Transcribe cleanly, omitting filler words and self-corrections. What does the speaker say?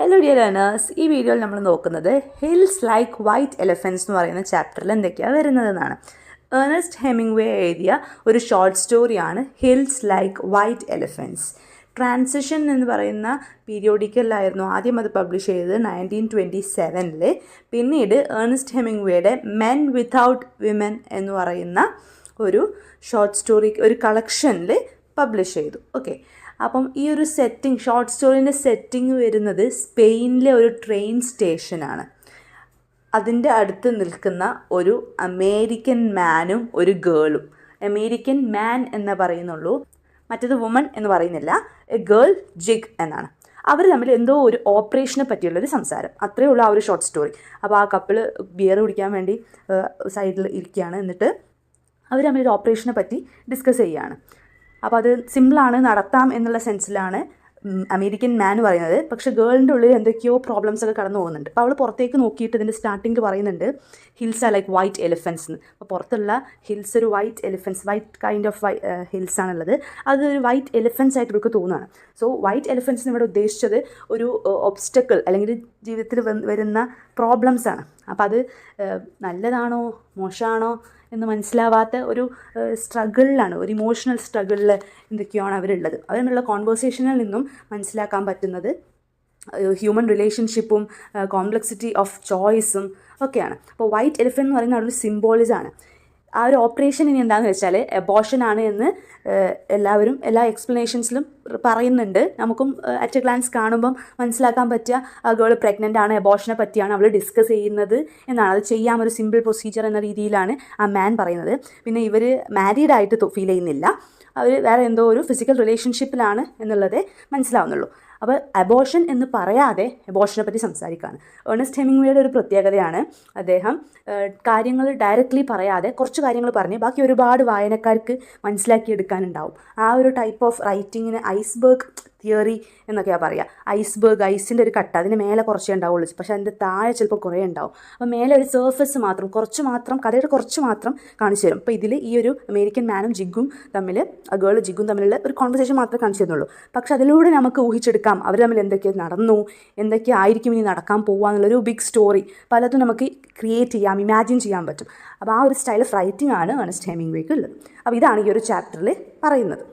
Hello dear learners, ഈ വീഡിയോയിൽ നമ്മൾ നോക്കുന്നത് ഹിൽസ് ലൈക്ക് വൈറ്റ് എലിഫൻസ് എന്ന് പറയുന്ന ചാപ്റ്ററിൽ എന്തൊക്കെയാണ് വരുന്നതെന്നാണ്. ഏർണസ്റ്റ് ഹെമിംഗ്വേ എഴുതിയ ഒരു ഷോർട്ട് സ്റ്റോറിയാണ് hills like white elephants. Transition എന്ന് പറയുന്ന പീരിയോഡിക്കലായിരുന്നു ആദ്യം അത് പബ്ലിഷ് ചെയ്തത് 1927. പിന്നീട് ഏർണസ്റ്റ് ഹെമിംഗ്വേയുടെ മെൻ വിത്തൗട്ട് വിമൻ എന്ന് പറയുന്ന ഒരു ഷോർട്ട് സ്റ്റോറി ഒരു കളക്ഷനിൽ പബ്ലിഷ് ചെയ്തു. ഓക്കെ, അപ്പം ഈ ഒരു സെറ്റിംഗ്, ഷോർട്ട് സ്റ്റോറീൻ്റെ സെറ്റിംഗ് വരുന്നത് സ്പെയിനിലെ ഒരു ട്രെയിൻ സ്റ്റേഷനാണ്. അതിൻ്റെ അടുത്ത് നിൽക്കുന്ന ഒരു അമേരിക്കൻ മാനും ഒരു ഗേളും. അമേരിക്കൻ മാൻ എന്ന് പറയുന്നുള്ളൂ, മറ്റേത് വുമൺ എന്ന് പറയുന്നില്ല. എ ഗേൾ ജിഗ് എന്നാണ്. അവർ തമ്മിൽ എന്തോ ഒരു ഓപ്പറേഷനെ പറ്റിയുള്ളൊരു സംസാരം, അത്രയേ ഉള്ളൂ ആ ഒരു ഷോർട്ട് സ്റ്റോറി. അപ്പോൾ ആ കപ്പിൾ ബിയർ കുടിക്കാൻ വേണ്ടി സൈഡിൽ ഇരിക്കുകയാണ്. എന്നിട്ട് അവർ തമ്മിൽ ഒരു ഓപ്പറേഷനെ പറ്റി ഡിസ്കസ് ചെയ്യുകയാണ്. അപ്പോൾ അത് സിമ്പിളാണ്, നടത്താം എന്നുള്ള സെൻസിലാണ് അമേരിക്കൻ മാൻ പറയുന്നത്. പക്ഷേ ഗേളിൻ്റെ ഉള്ളിൽ എന്തൊക്കെയോ പ്രോബ്ലംസ് ഒക്കെ കടന്നു പോകുന്നുണ്ട്. അപ്പോൾ അവൾ പുറത്തേക്ക് നോക്കിയിട്ട് ഇതിൻ്റെ സ്റ്റാർട്ടിങ്ങിൽ പറയുന്നുണ്ട് hills are like white elephants എന്ന്. അപ്പോൾ പുറത്തുള്ള ഹിൽസ് ഒരു white elephants, white kind of hills ആണുള്ളത്. അതൊരു വൈറ്റ് എലിഫൻസ് ആയിട്ട് നമുക്ക് തോന്നുകയാണ്. സോ വൈറ്റ് എലിഫൻസ് ഇവിടെ ഉദ്ദേശിച്ചത് ഒരു ഒബ്സ്റ്റക്കിൾ അല്ലെങ്കിൽ ജീവിതത്തിൽ വരുന്ന പ്രോബ്ലംസാണ്. അപ്പോൾ അത് നല്ലതാണോ മോശമാണോ എന്ന് മനസ്സിലാവാത്ത ഒരു സ്ട്രഗിളിലാണ്, ഒരു ഇമോഷണൽ സ്ട്രഗിളിൽ എന്തൊക്കെയാണ് അവരുള്ളത്. അതിനുള്ള കോൺവേഴ്സേഷനിൽ നിന്നും മനസ്സിലാക്കാൻ പറ്റുന്നത് ഹ്യൂമൻ റിലേഷൻഷിപ്പും കോംപ്ലക്സിറ്റി ഓഫ് ചോയ്സും ഒക്കെയാണ്. അപ്പോൾ വൈറ്റ് എലിഫൻറ്റ് എന്ന് പറയുന്ന ഒരു സിംബോളിസാണ്. ആ ഒരു ഓപ്പറേഷൻ ഇനി എന്താണെന്ന് വെച്ചാൽ എബോർഷനാണ് എന്ന് എല്ലാവരും എല്ലാ എക്സ്പ്ലനേഷൻസിലും പറയുന്നുണ്ട്. നമുക്കും അറ്റ് എ ഗ്ലാൻസ് കാണുമ്പം മനസ്സിലാക്കാൻ പറ്റുക ആ ഗേൾ പ്രഗ്നൻ്റ് ആണ്, എബോർഷനെ പറ്റിയാണ് അവൾ ഡിസ്കസ് ചെയ്യുന്നത് എന്നാണ്. അത് ചെയ്യാം, ഒരു സിമ്പിൾ പ്രൊസീജിയർ എന്ന രീതിയിലാണ് ആ മാൻ പറയുന്നത്. പിന്നെ ഇവർ മാരീഡായിട്ട് ഫീൽ ചെയ്യുന്നില്ല, അവർ വേറെ എന്തോ ഒരു ഫിസിക്കൽ റിലേഷൻഷിപ്പിലാണ് എന്നുള്ളതേ മനസ്സിലാവുന്നുള്ളൂ. അപ്പോൾ അബോർഷൻ എന്ന് പറയാതെ എബോർഷനെ പറ്റി സംസാരിക്കുകയാണ്. ഏർണസ്റ്റ് ഹെമിംഗ്വേയുടെ ഒരു പ്രത്യേകതയാണ് അദ്ദേഹം കാര്യങ്ങൾ ഡയറക്റ്റ്ലി പറയാതെ കുറച്ച് കാര്യങ്ങൾ പറഞ്ഞ് ബാക്കി ഒരുപാട് വായനക്കാർക്ക് മനസ്സിലാക്കിയെടുക്കാനുണ്ടാവും. ആ ഒരു ടൈപ്പ് ഓഫ് റൈറ്റിങ്ങിന് ഐസ്ബർഗ് തിയറി എന്നൊക്കെയാണ് പറയുക. ഐസ്ബർഗ്, ഐസിൻ്റെ ഒരു കട്ട, അതിന് മേലെ കുറച്ചേ ഉണ്ടാവുള്ളൂ, പക്ഷേ അതിൻ്റെ താഴെ ചിലപ്പോൾ കുറേ ഉണ്ടാവും. അപ്പോൾ മേലെ ഒരു സർഫസ് മാത്രം, കുറച്ച് മാത്രം, കഥയുടെ കുറച്ച് മാത്രം കാണിച്ചു തരും. അപ്പോൾ ഇതിൽ ഈ ഒരു അമേരിക്കൻ മാനും ജിഗും തമ്മിൽ, ഗേൾ ജിഗും തമ്മിലുള്ള ഒരു കോൺവെർസേഷൻ മാത്രമേ കാണിച്ചു തരുന്നുള്ളൂ. പക്ഷെ അതിലൂടെ നമുക്ക് ഊഹിച്ചെടുക്കാം അവർ തമ്മിൽ എന്തൊക്കെ നടന്നു, എന്തൊക്കെ ആയിരിക്കും ഇനി നടക്കാൻ പോകുക എന്നുള്ളൊരു ബിഗ് സ്റ്റോറി പലതും നമുക്ക് ക്രിയേറ്റ് ചെയ്യാം, ഇമാജിൻ ചെയ്യാൻ പറ്റും. അപ്പോൾ ആ ഒരു സ്റ്റൈൽ ഓഫ് റൈറ്റിംഗ് ആണ് ഏർണസ്റ്റ് ഹെമിംഗ്വേക്ക് ഉള്ളത്. അപ്പോൾ ഇതാണ് ഈ ഒരു ചാപ്റ്ററിൽ പറയുന്നത്.